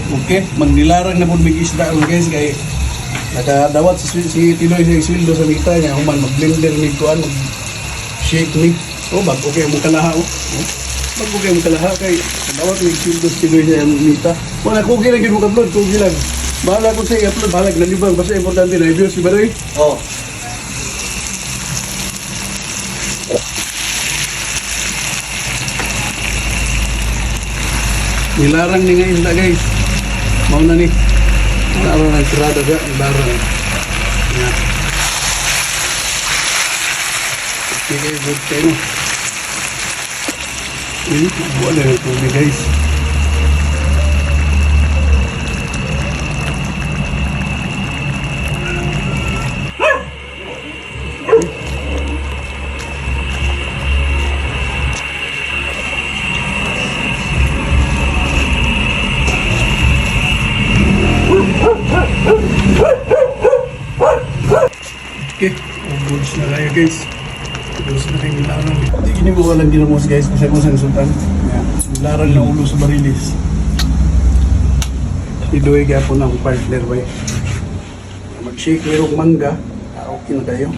Okay, magnilarang na po may isda ron guys kay nakadawat si Tinoy sa sweldo sa mita niya human mag-blender ni kuan mag-shake me. Oh, bago kayo mo kalaha oh. Bago kayo mo kalaha kay dawat ni sweldo si Tinoy sa mita. Wala ko lang gyud mo upload, ko lang. Bahala ko sa i-upload, bahala nalibang basta importante na i-views si Baroy. Oh. Nilarang ni nga isda guys. Mau na ni. Larang ang tirada siya, nilarang. Yan. Okay, good kayo. Buwan na yung tubig guys. Okay, ubos na kayo guys. Ubos na kayo nilarang. Hindi kini mo walang ginamos guys kasi kung saan sultan. Nilarang na ulo sa barilis. Idoy kaya po ng partner ba. Mag-shake merong mangga. Okay na kayo.